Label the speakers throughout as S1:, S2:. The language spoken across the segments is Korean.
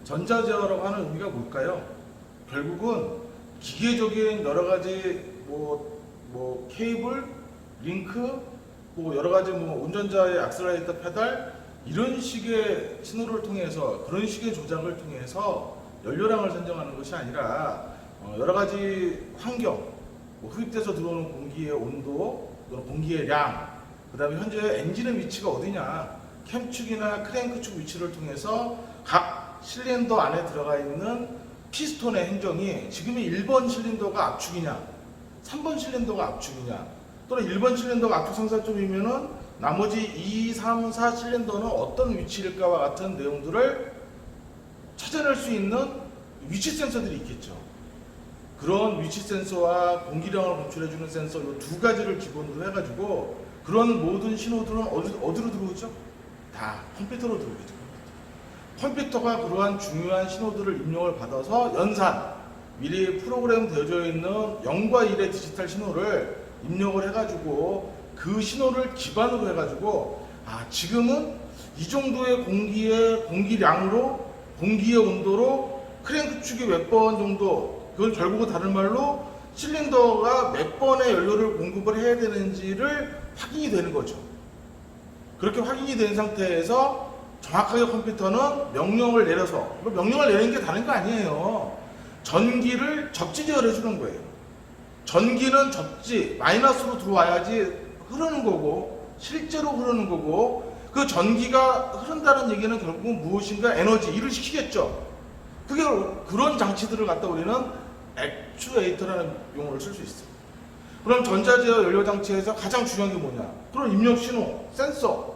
S1: 전자제어라고 하는 의미가 뭘까요? 결국은 기계적인 여러 가지 뭐 케이블, 링크, 뭐 여러 가지 뭐 운전자의 액셀레이터 페달 이런 식의 신호를 통해서 그런 식의 조작을 통해서 연료량을 선정하는 것이 아니라 여러 가지 환경, 뭐 흡입돼서 들어오는 공기의 온도 또는 공기의 량, 그 다음에 현재 엔진의 위치가 어디냐, 캠축이나 크랭크축 위치를 통해서 각 실린더 안에 들어가 있는 피스톤의 행정이 지금의 1번 실린더가 압축이냐 3번 실린더가 압축이냐 또는 1번 실린더가 압축 상사점이면은 나머지 2, 3, 4 실린더는 어떤 위치일까와 같은 내용들을 찾아낼 수 있는 위치 센서들이 있겠죠. 그런 위치 센서와 공기량을 검출해주는 센서 이 두 가지를 기본으로 해가지고 그런 모든 신호들은 어디로 들어오죠? 다 컴퓨터로 들어오겠죠. 컴퓨터가 그러한 중요한 신호들을 입력을 받아서 연산, 미리 프로그램 되어져 있는 0과 1의 디지털 신호를 입력을 해가지고 그 신호를 기반으로 해가지고 지금은 이 정도의 공기량으로 공기의 온도로 크랭크 축이 몇 번 정도 그걸 결국은 다른 말로 실린더가 몇 번의 연료를 공급을 해야 되는지를 확인이 되는 거죠. 그렇게 확인이 된 상태에서 정확하게 컴퓨터는 명령을 내려서 명령을 내리는 게 다른 거 아니에요. 전기를 접지 제어를 해주는 거예요. 전기는 접지 마이너스로 들어와야지 흐르는 거고 실제로 흐르는 거고 그 전기가 흐른다는 얘기는 결국은 무엇인가 에너지 일을 시키겠죠. 그게 그런 장치들을 갖다 우리는 액추에이터라는 용어를 쓸 수 있어요. 그럼 전자제어 연료 장치에서 가장 중요한 게 뭐냐? 그런 입력 신호, 센서.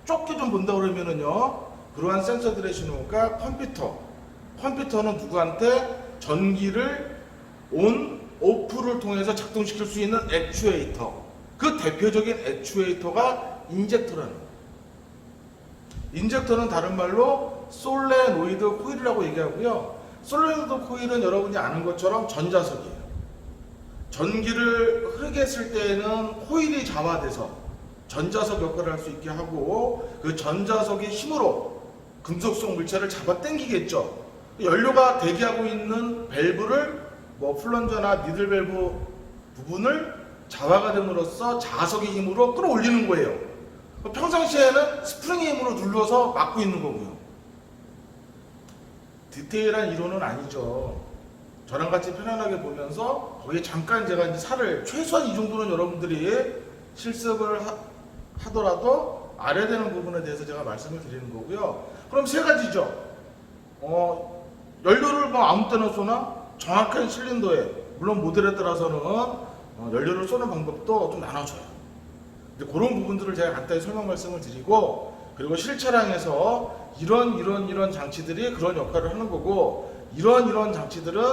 S1: 좁게 좀 본다 그러면은요, 그러한 센서들의 신호가 컴퓨터는 누구한테 전기를 온, 오프를 통해서 작동시킬 수 있는 액추에이터. 그 대표적인 액추에이터가 인젝터라는 거예요. 인젝터는 다른 말로 솔레노이드 코일이라고 얘기하고요. 솔레노이드 코일은 여러분이 아는 것처럼 전자석이에요. 전기를 흐르게 했을 때에는 코일이 자화돼서 전자석 역할을 할 수 있게 하고 그 전자석의 힘으로 금속성 물체를 잡아 당기겠죠. 연료가 대기하고 있는 밸브를 플런저나 니들 밸브 부분을 자화가 됨으로써 자석의 힘으로 끌어올리는 거예요. 평상시에는 스프링의 힘으로 눌러서 막고 있는 거고요. 디테일한 이론은 아니죠. 저랑 같이 편안하게 보면서 거기에 잠깐 제가 이제 살을 최소한 이 정도는 여러분들이 실습을 하더라도 알아야 되는 부분에 대해서 제가 말씀을 드리는 거고요. 그럼 세 가지죠. 연료를 아무 때나 쏘나 정확한 실린더에 물론 모델에 따라서는 연료를 쏘는 방법도 좀 나눠져요. 이제 그런 부분들을 제가 간단히 설명 말씀을 드리고 그리고 실차량에서 이런 장치들이 그런 역할을 하는 거고 이런 장치들은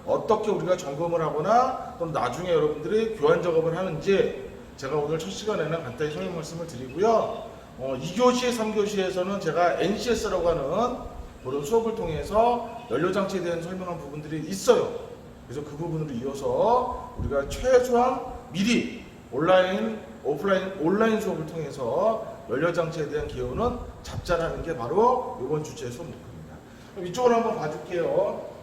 S1: 어떻게 우리가 점검을 하거나 또는 나중에 여러분들이 교환 작업을 하는지 제가 오늘 첫 시간에는 간단히 설명 말씀을 드리고요. 2교시, 3교시에서는 제가 NCS라고 하는 그런 수업을 통해서 연료장치에 대한 설명한 부분들이 있어요. 그래서 그 부분으로 이어서 우리가 최소한 미리 온라인 수업을 통해서 연료장치에 대한 기호는 잡자라는 게 바로 이번 주제의 수업 목표입니다. 그럼 이쪽으로 한번 봐줄게요.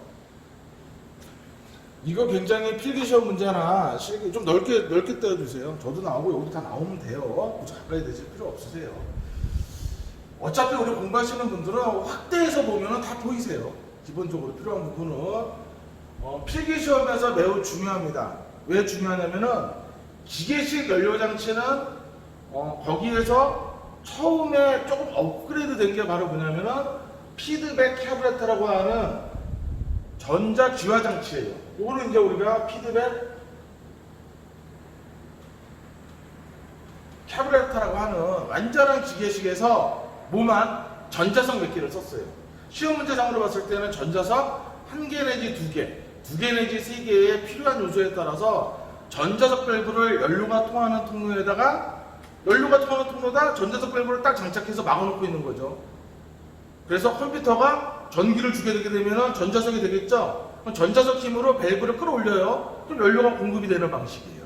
S1: 이거 굉장히 필기시험 문제 하나 좀 넓게 떼어주세요. 저도 나오고 여기도 다 나오면 돼요. 굳이 가까이 대실 필요 없으세요. 어차피 우리 공부하시는 분들은 확대해서 보면 다 보이세요. 기본적으로 필요한 부분은 필기시험에서 매우 중요합니다. 왜 중요하냐면은 기계식 연료장치는 거기에서 처음에 조금 업그레이드 된 게 바로 뭐냐면은 피드백 캐브레터라고 하는 전자 기화 장치예요. 이거는 이제 우리가 피드백 캐브레터라고 하는 완전한 기계식에서 뭐만 전자석 몇 개를 썼어요. 시험 문제상으로 봤을 때는 전자석 1개 내지 2개 내지 3개의 필요한 요소에 따라서 전자석 밸브를 연료가 통하는 통로에다가 전자석 밸브를 딱 장착해서 막아놓고 있는 거죠. 그래서 컴퓨터가 전기를 주게 되게 되면 전자석이 되겠죠. 그럼 전자석 힘으로 밸브를 끌어올려요. 그럼 연료가 공급이 되는 방식이에요.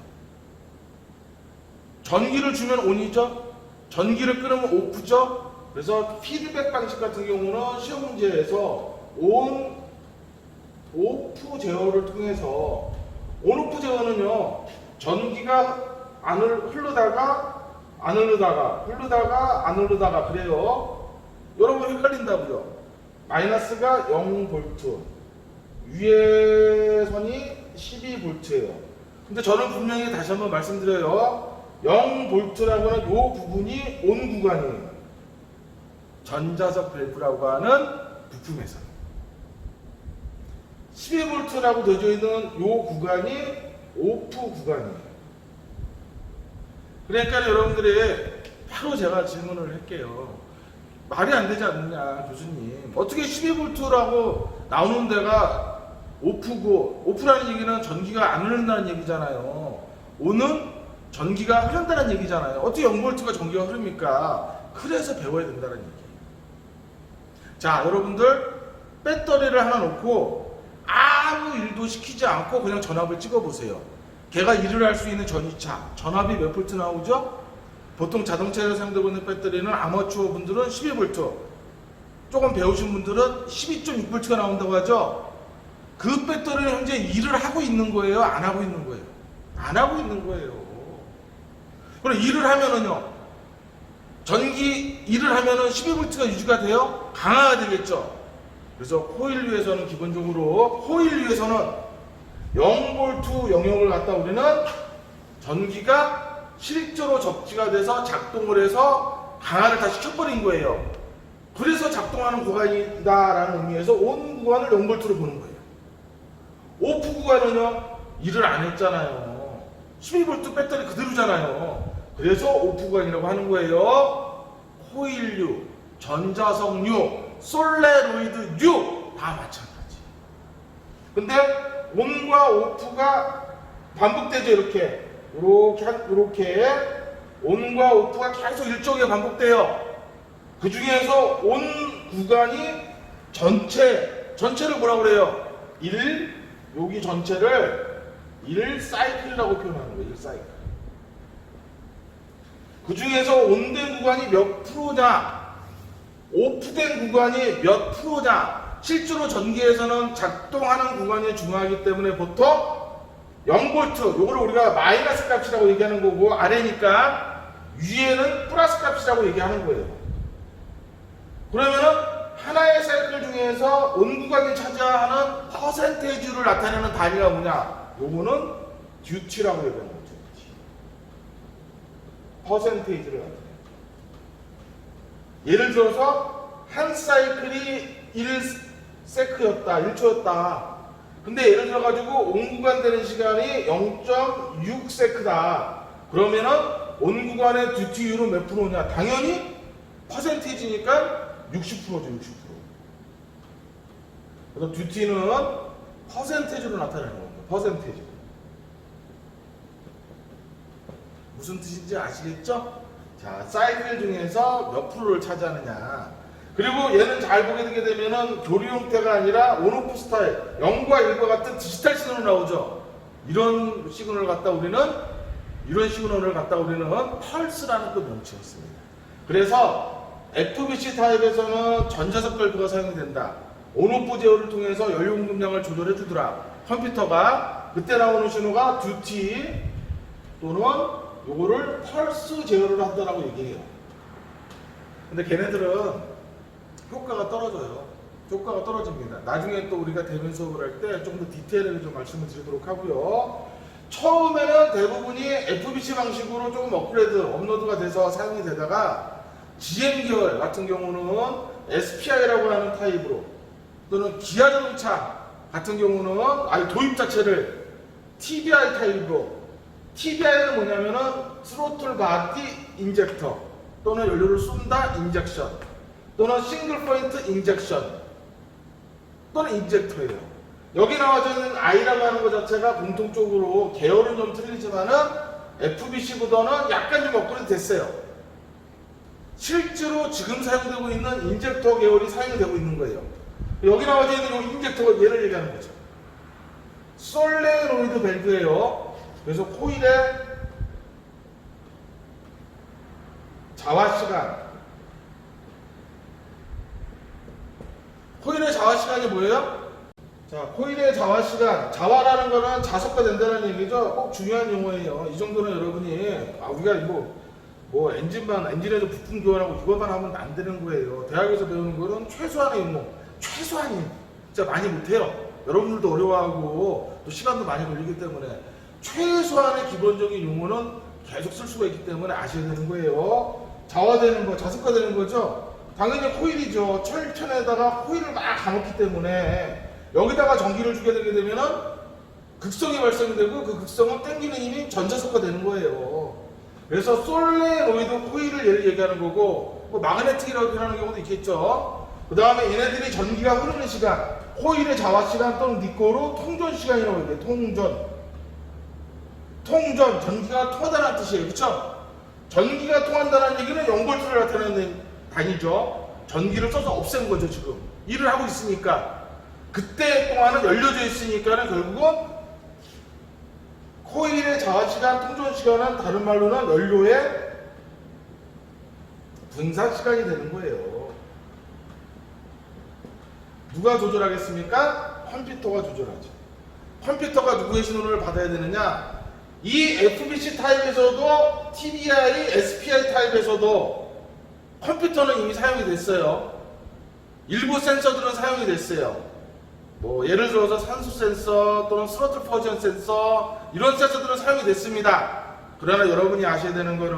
S1: 전기를 주면 ON이죠. 전기를 끊으면 OFF죠. 그래서 피드백 방식 같은 경우는 시험 문제에서 온 오프 제어를 통해서 온오프 제어는요 전기가 안을 흐르다가 안 흐르다가 그래요. 여러분 헷갈린다고요. 마이너스가 0V 위에 선이 12V예요. 근데 저는 분명히 다시 한번 말씀드려요. 0V라고 하는 이 부분이 온 구간이에요. 전자석 밸브라고 하는 부품에서 12V라고 되어져 있는 이 구간이 오프 구간이에요. 그러니까 여러분들이 바로 제가 질문을 할게요. 말이 안 되지 않느냐 교수님. 어떻게 12V라고 나오는 데가 오프고, 오프라는 얘기는 전기가 안 흐른다는 얘기잖아요. 온은 전기가 흐른다는 얘기잖아요. 어떻게 0V가 전기가 흐릅니까? 그래서 배워야 된다는 얘기예요. 자, 여러분들 배터리를 하나 놓고 아무 일도 시키지 않고 그냥 전압을 찍어보세요. 걔가 일을 할 수 있는 전위차, 전압이 몇 볼트 나오죠? 보통 자동차에서 사용되고 있는 배터리는 아마추어 분들은 12V, 조금 배우신 분들은 12.6V가 나온다고 하죠? 그 배터리는 현재 일을 하고 있는 거예요? 안 하고 있는 거예요? 안 하고 있는 거예요. 그럼 일을 하면은요, 전기 일을 하면은 12V가 유지가 돼요? 강화가 되겠죠? 그래서 호일류에서는 기본적으로, 호일류에서는 0V 영역을 갖다 우리는 전기가 실제로 접지가 돼서 작동을 해서 강화를 다 시켜버린 거예요. 그래서 작동하는 구간이다라는 의미에서 온 구간을 0V로 보는 거예요. 오프 구간은요, 일을 안 했잖아요. 12V 배터리 그대로잖아요. 그래서 오프 구간이라고 하는 거예요. 코일류, 전자석류, 솔레로이드류 다 마찬가지. 근데 온과 오프가 반복되죠. 이렇게 온과 오프가 계속 일정하게 반복돼요. 그 중에서 온 구간이 전체를 뭐라고 그래요? 여기 전체를 1사이클이라고 표현하는 거예요. 1사이클. 그 중에서 온된 구간이 몇 프로냐, 오프된 구간이 몇 프로냐. 실제로 전기에서는 작동하는 구간이 중요하기 때문에 보통 0V, 요거를 우리가 마이너스 값이라고 얘기하는 거고, 아래니까 위에는 플러스 값이라고 얘기하는 거예요. 그러면은 하나의 사이클 중에서 온 구간이 차지하는 퍼센테이지를 나타내는 단위가 뭐냐? 요거는 듀티라고 얘기하는 거죠. 퍼센테이지를 나타내요. 예를 들어서 한 사이클이 1세크였다, 1초였다. 근데 예를 들어가지고 온 구간 되는 시간이 0.6세크다. 그러면은 온 구간의 듀티율은 몇 프로냐? 당연히 퍼센테이지니까 60%죠, 60%. 그래서 듀티는 퍼센테이지로 나타내는 겁니다. 퍼센테이지. 무슨 뜻인지 아시겠죠? 자, 사이클 중에서 몇 프로를 차지하느냐. 그리고 얘는 잘 보게 되게 되면은 교류 형태가 아니라 온오프 스타일, 0과 1과 같은 디지털 신호로 나오죠. 이런 시그널을 갖다 우리는 펄스라는 또 명칭을 씁니다. 그래서 FBC 타입에서는 전자석 밸브가 사용이 된다. 온오프 제어를 통해서 연료 공급량을 조절해 주더라. 컴퓨터가 그때 나오는 신호가 듀티 또는 요거를 펄스 제어를 한다라고 얘기해요. 근데 걔네들은 효과가 떨어져요. 효과가 떨어집니다. 나중에 또 우리가 대면 수업을 할 때 좀 더 디테일하게 좀 말씀을 드리도록 하고요. 처음에는 대부분이 FBC 방식으로 조금 업로드가 돼서 사용이 되다가 GM 계열 같은 경우는 SPI라고 하는 타입으로, 또는 기아 자동차 같은 경우는 아예 도입 자체를 TBI 타입으로, TBI는 뭐냐면은 스로틀 바디 인젝터 또는 연료를 쏜다 인젝션 또는 싱글 포인트 인젝션 또는 인젝터예요. 여기 나와져 있는 I라고 하는 것 자체가 공통적으로 계열은 좀 틀리지만은 FBC보다는 약간 좀 업그레이드 됐어요. 실제로 지금 사용되고 있는 인젝터 계열이 사용이 되고 있는 거예요. 여기 나와져 있는 이 인젝터가 얘를 얘기하는 거죠. 솔레노이드 밸브예요. 그래서 코일의 자화 시간, 코일의 자화 시간이 뭐예요? 자, 코일의 자화 시간. 자화라는 거는 자석화된다는 얘기죠. 꼭 중요한 용어예요. 이 정도는 여러분이 우리가 뭐 엔진에서 부품 교환하고 이것만 하면 안 되는 거예요. 대학에서 배우는 거는 최소한의 용어, 최소한이 진짜 많이 못해요. 여러분들도 어려워하고 또 시간도 많이 걸리기 때문에 최소한의 기본적인 용어는 계속 쓸 수가 있기 때문에 아셔야 되는 거예요. 자화되는 거, 자석화되는 거죠. 당연히 코일이죠. 철천에다가 코일을 막 감았기 때문에 여기다가 전기를 주게 되게 되면은 극성이 발생이 되고 그 극성은 땡기는 힘이 전자석화 되는 거예요. 그래서 솔레노이드 코일을 예를 얘기하는 거고, 뭐 마그네틱이라고 하는 경우도 있겠죠. 그 다음에 얘네들이 전기가 흐르는 시간, 코일의 자화 시간 또는 니꼬로 통전 시간이라고 얘기해요. 통전, 전기가 통하다는 뜻이에요. 그쵸? 전기가 통한다는 얘기는 0볼트를 나타내는 단위죠. 전기를 써서 없앤 거죠, 지금. 일을 하고 있으니까. 그때 동안은 열려져 있으니까는 결국은 코일의 자화 시간, 통전 시간은 다른 말로는 연료의 분사 시간이 되는 거예요. 누가 조절하겠습니까? 컴퓨터가 조절하죠. 컴퓨터가 누구의 신호를 받아야 되느냐? 이 FBC 타입에서도 TDI, SPI 타입에서도 컴퓨터는 이미 사용이 됐어요. 일부 센서들은 사용이 됐어요. 뭐 예를 들어서 산소 센서 또는 스로틀 포지션 센서 이런 센서들은 사용이 됐습니다. 그러나 여러분이 아셔야 되는 거는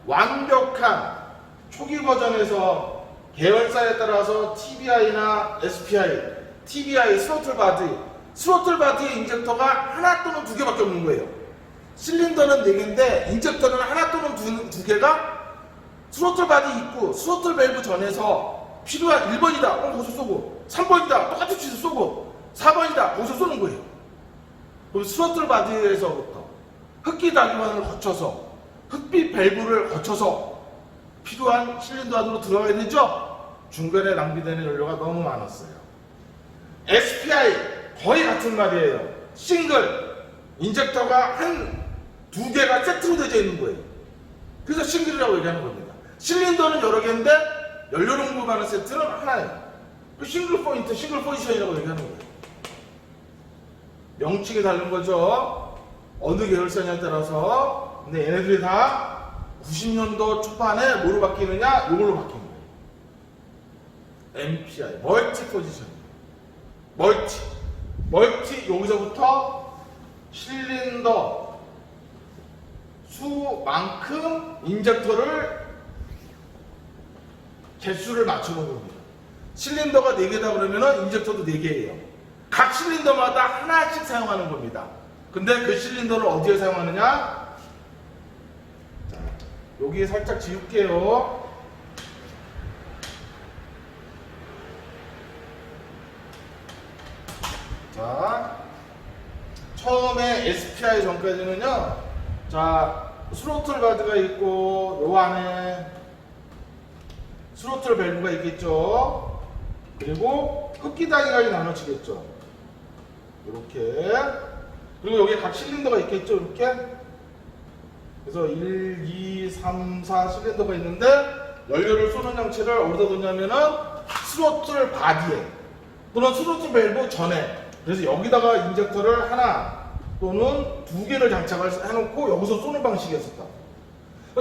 S1: 완벽한 초기 버전에서 계열사에 따라서 TBI나 SPI, TBI 스로틀 바디의 인젝터가 하나 또는 두 개밖에 없는 거예요. 실린더는 4개인데 인젝터는 하나 또는 두 개가 스로틀 바디 있고 스로틀 밸브 전에서 필요한 1번이다. 거기서 쏘고 3번이다. 똑같은 위치에서 쏘고 4번이다. 거기서 쏘는 거예요. 그럼 스로틀 바디에서부터 흡기 다기관을 거쳐서 흡비 밸브를 거쳐서 필요한 실린더 안으로 들어가야 되죠? 중간에 낭비되는 연료가 너무 많았어요. SPI 거의 같은 말이에요. 싱글 인젝터가 두 개가 세트로 되어 있는 거예요. 그래서 싱글이라고 얘기하는 겁니다. 실린더는 여러 개인데 연료를 공급하는 세트는 하나예요. 싱글 포인트, 싱글 포지션이라고 얘기하는 거예요. 명칭이 다른 거죠. 어느 계열사냐에 따라서. 근데 얘네들이 다 90년도 초반에 뭐로 바뀌느냐? 이걸로 바뀐 거예요. MPI, 멀티 포지션. 멀티 여기서부터 실린더 수만큼 인젝터를 개수를 맞추는 겁니다. 실린더가 4개다 그러면은 인젝터도 4개예요. 각 실린더마다 하나씩 사용하는 겁니다. 근데 그 실린더를 어디에 사용하느냐? 자, 여기에 살짝 지울게요. 자, 처음에 SPI 전까지는요. 자, 스로틀 바드가 있고 요 안에 스로틀 밸브가 있겠죠. 그리고 흡기 단위가 나눠지겠죠. 이렇게. 그리고 여기에 각 실린더가 있겠죠. 이렇게. 그래서 1, 2, 3, 4 실린더가 있는데 연료를 쏘는 장치를 어디다 뒀냐면은 스로틀 바디에 또는 스로틀 밸브 전에. 그래서 여기다가 인젝터를 하나 또는 2개를 장착을 해놓고 여기서 쏘는 방식이었었다.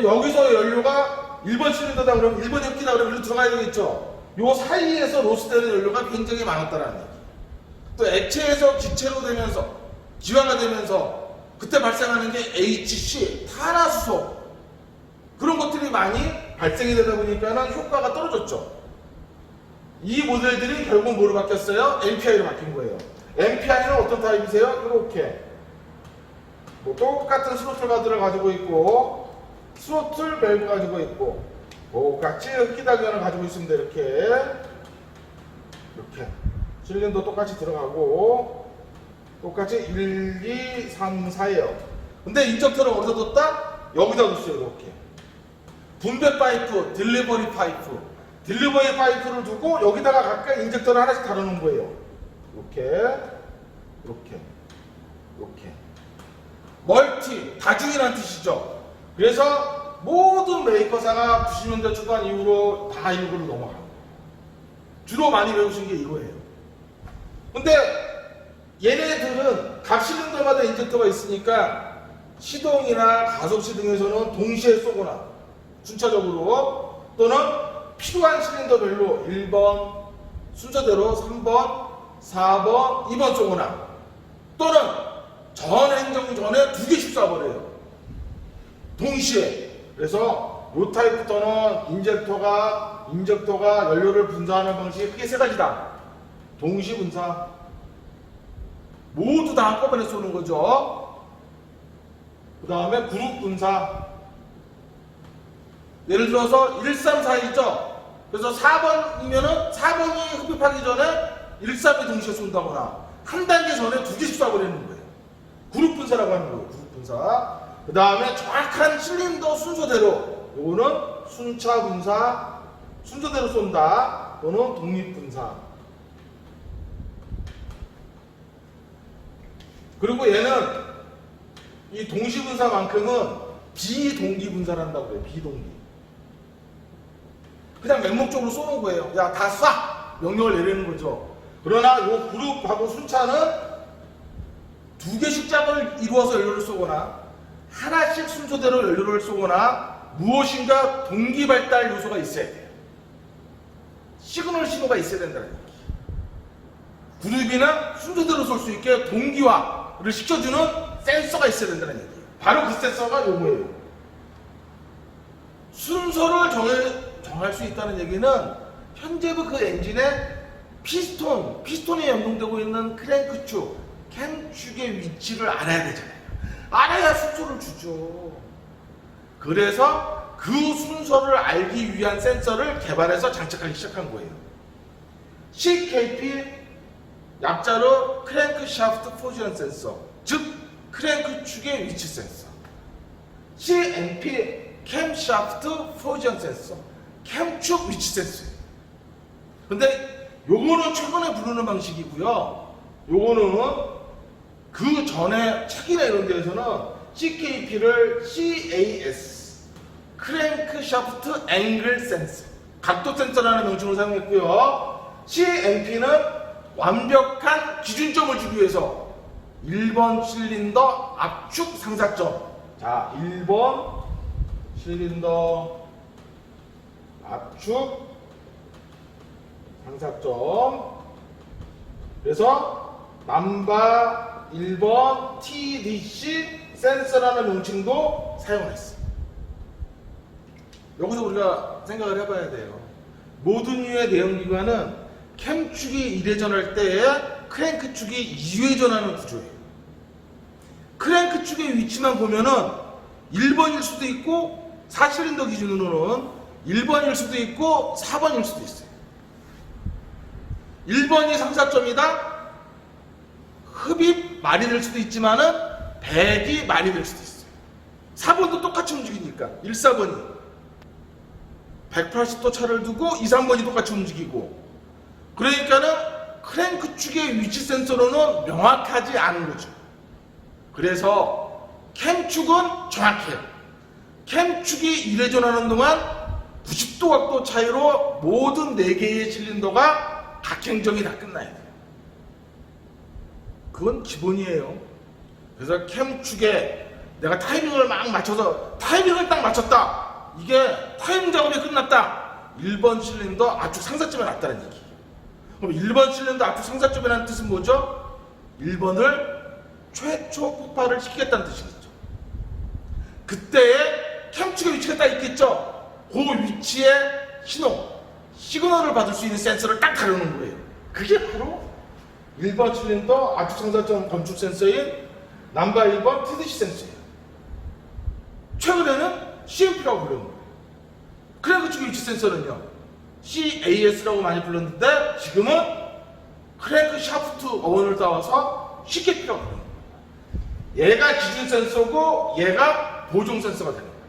S1: 여기서 연료가 1번 실린더다 그러면 1번 흡기다 그러면 일로 들어가야 되겠죠. 요 사이에서 로스되는 연료가 굉장히 많았다는 얘기. 또 액체에서 기체로 되면서 기화가 되면서 그때 발생하는 게 HC, 탄화수소 그런 것들이 많이 발생이 되다 보니까는 효과가 떨어졌죠. 이 모델들이 결국 뭐로 바뀌었어요? MPI로 바뀐 거예요. MPI는 어떤 타입이세요? 이렇게 뭐 똑같은 스로틀 바드를 가지고 있고 스로틀 밸브 가지고 있고 똑같이 흡기 단위를 가지고 있습니다. 이렇게 실린더 똑같이 들어가고 똑같이 1, 2, 3, 4예요. 근데 인젝터를 어디다 뒀다? 여기다 뒀어요. 이렇게 분배 파이프, 딜리버리 파이프를 두고 여기다가 각각 인젝터를 하나씩 달아놓은 거예요. 이렇게 멀티, 다중이라는 뜻이죠. 그래서 모든 메이커사가 90년대 초반 이후로 다 이걸로 넘어가는 거예요. 주로 많이 배우신 게 이거예요. 근데 얘네들은 각 실린더마다 인젝터가 있으니까 시동이나 가속 시등에서는 동시에 쏘거나 순차적으로 또는 필요한 실린더별로 1번 순서대로 3번, 4번, 2번 쏘거나 또는 전 행정 전에 2개씩 쏴버려요. 동시에. 그래서 요 타입부터는 인젝터가 연료를 분사하는 방식이 크게 3가지다. 동시 분사. 모두 다 한꺼번에 쏘는 거죠. 그 다음에 그룹 분사. 예를 들어서 134이죠. 그래서 4번이면은 4번이 흡입하기 전에 13이 동시에 쏜다거나 한 단계 전에 2개씩 쏴버리는 거예요. 그룹 분사라고 하는 거예요. 그룹 분사. 그 다음에 정확한 실린더 순서대로 요거는 순차 분사, 순서대로 쏜다 또는 독립 분사. 그리고 얘는 이 동시 분사만큼은 비동기 분사를 한다고 해요. 비동기. 그냥 맹목적으로 쏘는 거예요. 야, 다 쏴! 명령을 내리는 거죠. 그러나 요 그룹하고 순차는 2개씩 짝을 이루어서 연료를 쏘거나 하나씩 순서대로 연료를 쏘거나 무엇인가 동기 발달 요소가 있어야 돼요. 시그널 신호가 있어야 된다는 얘기. 그룹이나 순서대로 쏠 수 있게 동기화를 시켜주는 센서가 있어야 된다는 얘기예요. 바로 그 센서가 요거예요. 순서를 정할 수 있다는 얘기는 현재의 그 엔진에 피스톤에 연동되고 있는 크랭크축, 캠축의 위치를 알아야 되잖아요. 알아야 순서를 주죠. 그래서 그 순서를 알기 위한 센서를 개발해서 장착하기 시작한 거예요. CKP 약자로 크랭크샤프트 포지션 센서, 즉 크랭크축의 위치 센서. CMP 캠샤프트 포지션 센서, 캠축 위치 센서예요. 근데 요거는 최근에 부르는 방식이고요. 요거는 그 전에 책이나 이런 데에서는 CKP를 CAS, 크랭크샤프트 앵글 센서, 각도 센서라는 명칭으로 사용했고요. CMP는 완벽한 기준점을 주기 위해서 1번 실린더 압축 상사점. 자, 1번 실린더 압축 상사점. 그래서 남바 1번 TDC 센서라는 명칭도 사용했어요. 여기서 우리가 생각을 해봐야 돼요. 모든 유의 내연기관은 캠축이 1회전할 때에 크랭크축이 2회전하는 구조예요. 크랭크축의 위치만 보면은 1번일 수도 있고 4실린더 기준으로는 1번일 수도 있고 4번일 수도 있어요. 1번이 상사점이다. 흡입 말이 될 수도 있지만은 배기 말이 될 수도 있어요. 4번도 똑같이 움직이니까 1, 4번이 180도 차를 두고 2, 3번이 똑같이 움직이고, 그러니까는 크랭크 축의 위치 센서로는 명확하지 않은 거죠. 그래서 캠축은 정확해요. 캠축이 1회전하는 동안 90도 각도 차이로 모든 4개의 실린더가 각행정이 다 끝나야 돼요. 그건 기본이에요. 그래서 캠축에 내가 타이밍을 막 맞춰서 타이밍을 딱 맞췄다. 이게 타이밍 작업이 끝났다. 1번 실린더 압축 상사점에 놨다는 얘기. 그럼 1번 실린더 압축 상사점이라는 뜻은 뭐죠? 1번을 최초 폭발을 시키겠다는 뜻이겠죠. 그때에 캠축의 위치가 딱 있겠죠. 그 위치에 시그널을 받을 수 있는 센서를 딱 다루는 거예요. 그게 바로 1번 실린더 압축 상사점 검축 센서인 넘버 1번 TDC 센서예요. 최근에는 CMP라고 부르는 거예요. 크랭크축의 위치 센서는요, CAS라고 많이 불렀는데 지금은 크랭크 샤프트 어원을 따와서 CKP라고 부르는 거예요. 얘가 기준 센서고 얘가 보정 센서가 되는 거예요.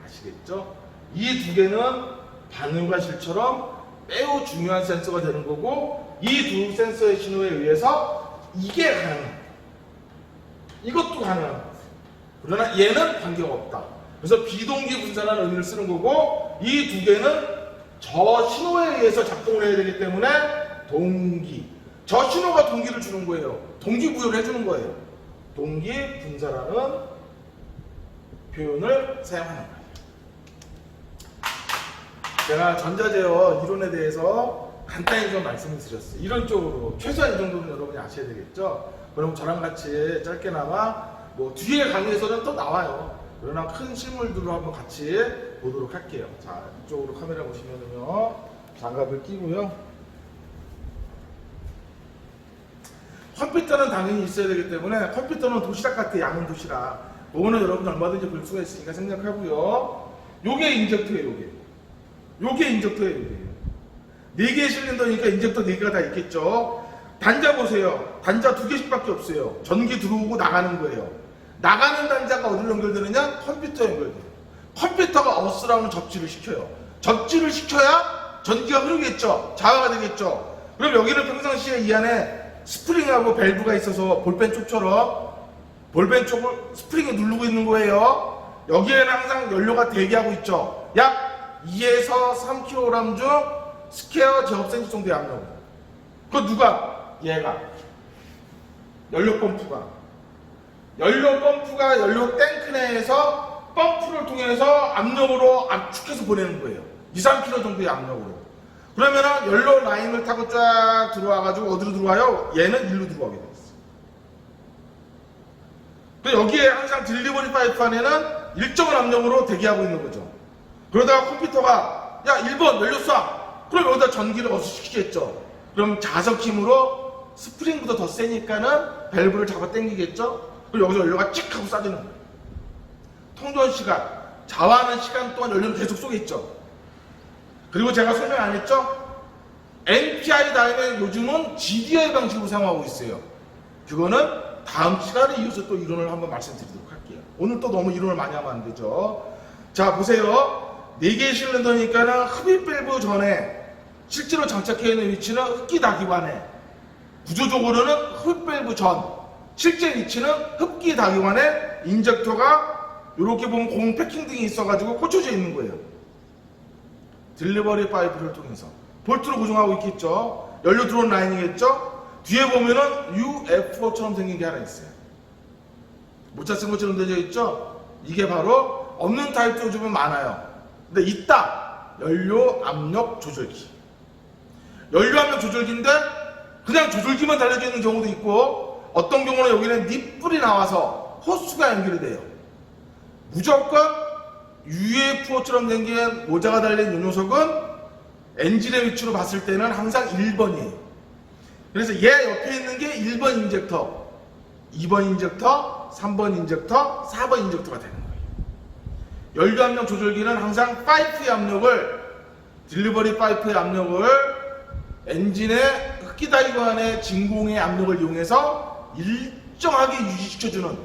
S1: 아시겠죠? 이 두 개는 반응과 실처럼 매우 중요한 센서가 되는 거고, 이 두 센서의 신호에 의해서 이게 가능합니다. 이것도 가능합니다. 그러나 얘는 관계가 없다. 그래서 비동기 분사라는 의미를 쓰는 거고, 이 두 개는 저 신호에 의해서 작동을 해야 되기 때문에 동기. 저 신호가 동기를 주는 거예요. 동기부여를 해주는 거예요. 동기 분사라는 표현을 사용하는 거예요. 제가 전자제어 이론에 대해서 간단히 좀 말씀을 드렸어요. 이론적으로 최소한 이 정도는 여러분이 아셔야 되겠죠. 그럼 저랑 같이 짧게나마 뭐 뒤에 강의에서는 또 나와요. 그러나 큰 실물들로 한번 같이 보도록 할게요. 자, 이쪽으로 카메라 보시면은요, 장갑을 끼고요. 컴퓨터는 당연히 있어야 되기 때문에 컴퓨터는 도시락 같아. 양은 도시락. 그거는 여러분 얼마든지 볼 수가 있으니까 생략하고요. 요게 인젝터예요. 요게 인젝터예요. 요게. 4개의 실린더니까 인젝터 4개가 다 있겠죠. 단자 보세요. 단자 2개씩밖에 없어요. 전기 들어오고 나가는 거예요. 나가는 단자가 어디로 연결되느냐? 컴퓨터에 연결돼요. 컴퓨터가 어스라운 접지를 시켜요. 접지를 시켜야 전기가 흐르겠죠. 자화가 되겠죠. 그럼 여기는 평상시에 이 안에 스프링하고 밸브가 있어서 볼펜 쪽처럼 볼펜 쪽을 스프링이 누르고 있는 거예요. 여기에는 항상 연료가 대기하고 있죠. 약 2에서 3kg 중 스퀘어 제곱센치 정도의 압력. 그 누가? 얘가. 연료 펌프가. 연료 탱크 내에서 펌프를 통해서 압력으로 압축해서 보내는 거예요. 2, 3kg 정도의 압력으로. 그러면은 연료 라인을 타고 쫙 들어와가지고 어디로 들어와요? 얘는 일로 들어가게 돼 있어. 여기에 항상 딜리버리 파이프 안에는 일정한 압력으로 대기하고 있는 거죠. 그러다가 컴퓨터가 야 1번 연료 쏴. 그럼 여기다 전기를 어수시키겠죠. 그럼 자석 힘으로 스프링보다 더 세니까는 밸브를 잡아 당기겠죠. 그리고 여기서 연료가 찍 하고 쏴지는 거예요. 통전 시간, 자화하는 시간 동안 연료는 계속 쏘겠죠. 그리고 제가 설명 안 했죠? NPI 다음에 요즘은 GDI 방식으로 사용하고 있어요. 그거는 다음 시간에 이어서 또 이론을 한번 말씀드리도록 할게요. 오늘 또 너무 이론을 많이 하면 안 되죠. 자, 보세요. 4개의 실린더니까는 흡입 밸브 전에 실제로 장착해 있는 위치는 흡기 다기관에, 구조적으로는 흡입 밸브 전, 실제 위치는 흡기 다기관에 인젝터가 이렇게 보면 고무 패킹 등이 있어가지고 꽂혀져 있는 거예요. 딜리버리 파이프를 통해서 볼트로 고정하고 있겠죠. 연료 들어온 라인이겠죠. 뒤에 보면은 UFO처럼 생긴 게 하나 있어요. 모자 쓴 것처럼 되어 있죠. 이게 바로 없는 타입도 요즘은 많아요. 근데 있다. 연료 압력 조절기. 연료 압력 조절기인데 그냥 조절기만 달려져 있는 경우도 있고, 어떤 경우는 여기는 닛불이 나와서 호스가 연결이 돼요. 무조건 UFO처럼 생긴 모자가 달린 이 녀석은 엔진의 위치로 봤을 때는 항상 1번이에요. 그래서 얘 옆에 있는 게 1번 인젝터, 2번 인젝터, 3번 인젝터, 4번 인젝터가 되는 거예요. 연료 압력 조절기는 항상 파이프의 압력을, 딜리버리 파이프의 압력을 엔진의 흡기다기관의 진공의 압력을 이용해서 일정하게 유지시켜주는,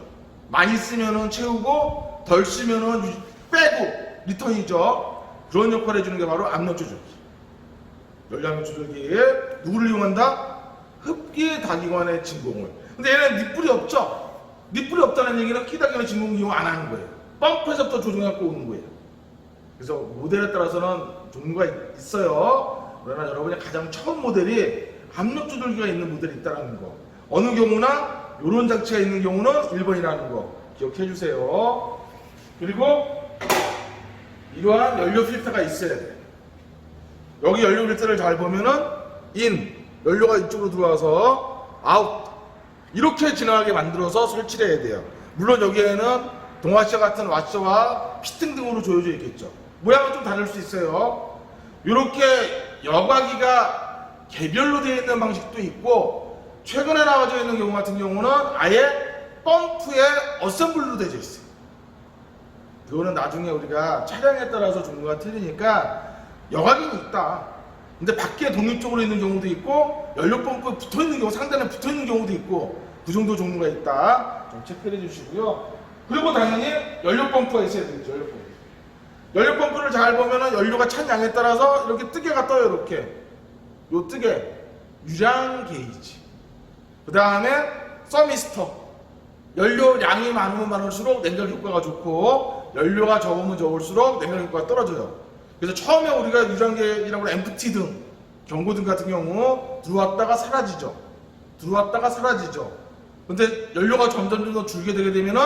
S1: 많이 쓰면은 채우고 덜 쓰면은 빼고 리턴이죠. 그런 역할을 해주는 게 바로 압력 조절기. 연료 압력 조절기에 누구를 이용한다? 흡기다기관의 진공을. 근데 얘는 닛불이 없죠. 닛불이 없다는 얘기는 흡기다기관의 진공을 이용 안 하는 거예요. 펌프에서부터 조정해갖고 오는 거예요. 그래서 모델에 따라서는 종류가 있어요. 그러나 여러분이 가장 처음 모델이 압력 조절기가 있는 모델이 있다는 거. 어느 경우나 이런 장치가 있는 경우는 1번이라는 거 기억해 주세요. 그리고 이러한 연료 필터가 있어야 돼. 여기 연료 필터를 잘 보면은 인, 연료가 이쪽으로 들어와서 아웃, 이렇게 지나가게 만들어서 설치를 해야 돼요. 물론 여기에는 동아시아 같은 와셔와 피팅 등으로 조여져 있겠죠. 모양은 좀 다를 수 있어요. 이렇게 여과기가 개별로 되어 있는 방식도 있고, 최근에 나와져 있는 경우 같은 경우는 아예 펌프에 어셈블로 되어 있어요. 그거는 나중에 우리가 차량에 따라서 종류가 틀리니까 여과기는 있다. 근데 밖에 독립적으로 있는 경우도 있고, 연료 펌프에 붙어 있는 경우, 상단에 붙어 있는 경우도 있고, 그 정도 종류가 있다. 좀 체크해 주시고요. 그리고 당연히 연료 펌프가 있어야 되겠죠. 연료 펌프. 연료 펌프를 잘 보면은 연료가 찬 양에 따라서 이렇게 뜨개가 떠요. 이렇게 요 뜨개 유량 게이지. 그 다음에 서미스터. 연료량이 많으면 많을수록 냉각 효과가 좋고, 연료가 적으면 적을수록 냉각 효과가 떨어져요. 그래서 처음에 우리가 유전계이라고 엠프티 등, 경고등 같은 경우 들어왔다가 사라지죠. 들어왔다가 사라지죠. 근데 연료가 점점 더 줄게 되게 되면은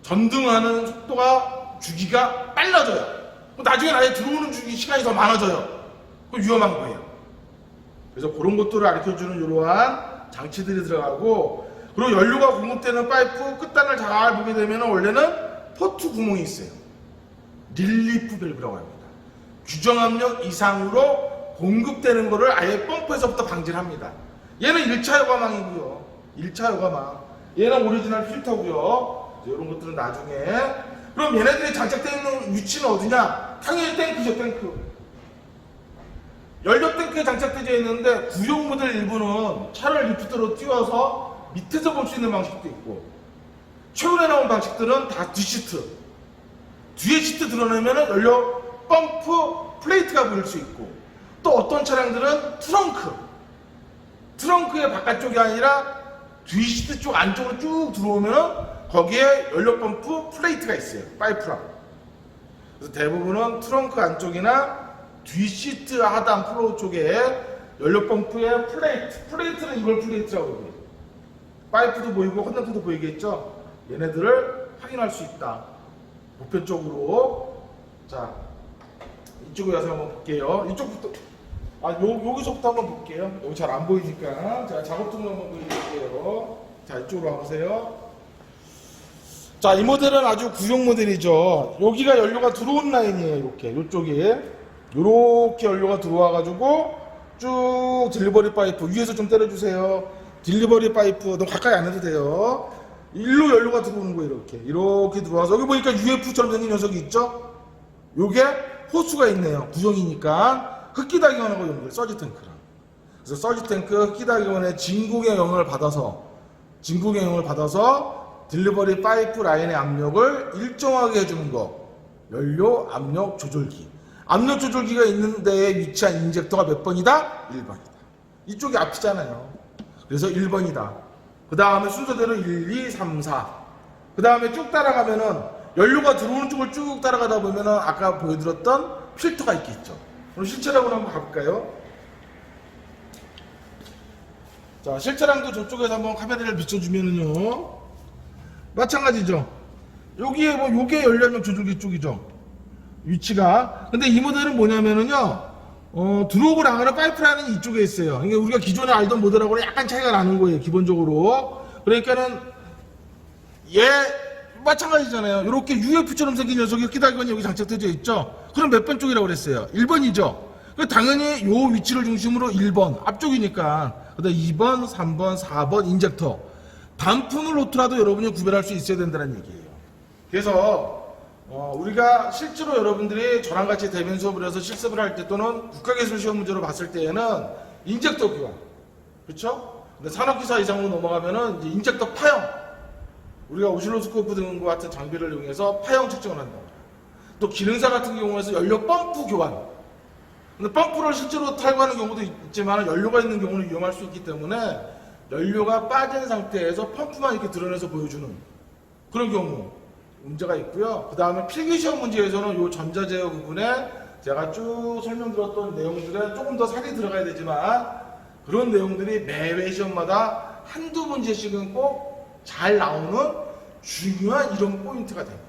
S1: 전등하는 속도가 주기가 빨라져요. 나중에 아예 들어오는 주기 시간이 더 많아져요. 그럼 위험한 거예요. 그래서 그런 것들을 가르쳐주는 이러한 장치들이 들어가고, 그리고 연료가 공급되는 파이프 끝단을 잘 보게 되면 원래는 포트 구멍이 있어요. 릴리프 밸브라고 합니다. 규정 압력 이상으로 공급되는 것을 아예 펌프에서부터 방지를 합니다. 얘는 1차 여과망이고요. 1차 여과망. 얘는 오리지널 필터고요. 이런 것들은 나중에. 그럼 얘네들이 장착되어 있는 위치는 어디냐? 당연히 탱크죠, 탱크. 연료 탱크에 장착되어 있는데 구형모델 일부는 차를 리프트로 띄워서 밑에서 볼 수 있는 방식도 있고, 최근에 나온 방식들은 다 뒷시트. 뒤에 시트 드러내면 연료 펌프 플레이트가 보일 수 있고, 또 어떤 차량들은 트렁크의 바깥쪽이 아니라 뒤시트 쪽 안쪽으로 쭉 들어오면 거기에 연료 펌프 플레이트가 있어요. 파이프랑. 그래서 대부분은 트렁크 안쪽이나 뒤시트 하단 플로우 쪽에 연료 펌프의 플레이트는 이걸 플레이트라고 해요. 파이프도 보이고 컨덴서도 보이겠죠? 얘네들을 확인할 수 있다. 보편적으로. 자, 이쪽에 와서 한번 볼게요. 이쪽부터, 여기서부터 한번 볼게요. 여기 잘 안 보이니까. 자, 작업등을 한번 보여드릴게요. 자, 이쪽으로 와보세요. 자, 이 모델은 아주 구형 모델이죠. 여기가 연료가 들어온 라인이에요. 이렇게, 요쪽에. 요렇게 연료가 들어와가지고 쭉 딜리버리 파이프, 위에서 좀 때려주세요. 딜리버리 파이프, 너무 가까이 안 해도 돼요. 일로 연료가 들어오는 거예요. 이렇게 들어와서, 여기 보니까 UF처럼 생긴 녀석이 있죠? 요게 호수가 있네요. 구형이니까. 흡기다기원하고 연결, 서지 탱크랑. 그래서 서지 탱크 흡기다기원의 진공의 영향을 받아서 딜리버리 파이프 라인의 압력을 일정하게 해주는 거, 연료 압력 조절기. 압력 조절기가 있는 데에 위치한 인젝터가 몇 번이다? 1번이다. 이쪽이 앞이잖아요. 그래서 1번이다. 그 다음에 순서대로 1, 2, 3, 4. 그 다음에 쭉 따라가면은 연료가 들어오는 쪽을 쭉 따라가다 보면은 아까 보여드렸던 필터가 있겠죠. 그럼 실차량으로 한번 가볼까요? 자, 실차량도 저쪽에서 한번 카메라를 비춰주면은요, 마찬가지죠. 여기에 요게 연료압력 조절기 쪽이죠. 위치가. 근데 이 모델은 뭐냐면은요, 들어오고 나가는 파이프라인은 이쪽에 있어요. 그러니까 우리가 기존에 알던 모델하고는 약간 차이가 나는 거예요, 기본적으로. 그러니까는 얘 마찬가지잖아요. 이렇게 UF처럼 생긴 녀석이 흡기다기관이 여기 장착되어 있죠. 그럼 몇 번 쪽이라고 그랬어요? 1번이죠. 당연히 요 위치를 중심으로 1번 앞쪽이니까, 그다음 2번, 3번, 4번 인젝터. 단품을 놓더라도 여러분이 구별할 수 있어야 된다는 얘기예요. 그래서 우리가 실제로 여러분들이 저랑 같이 대면 수업을 해서 실습을 할 때, 또는 국가기술 시험 문제로 봤을 때에는 인젝터 교환, 그렇죠? 근데 산업기사 이상으로 넘어가면은 이제 인젝터 파형, 우리가 오실로스코프 등과 같은 장비를 이용해서 파형 측정을 한다. 또 기능사 같은 경우에서 연료 펌프 교환. 근데 펌프를 실제로 탈거하는 경우도 있지만 연료가 있는 경우는 위험할 수 있기 때문에 연료가 빠진 상태에서 펌프만 이렇게 드러내서 보여주는 그런 경우 문제가 있고요. 그 다음에 필기시험 문제에서는 이 전자제어 부분에 제가 쭉 설명드렸던 내용들에 조금 더 살이 들어가야 되지만, 그런 내용들이 매회 시험마다 한두 문제씩은 꼭 잘 나오는 중요한 이런 포인트가 됩니다.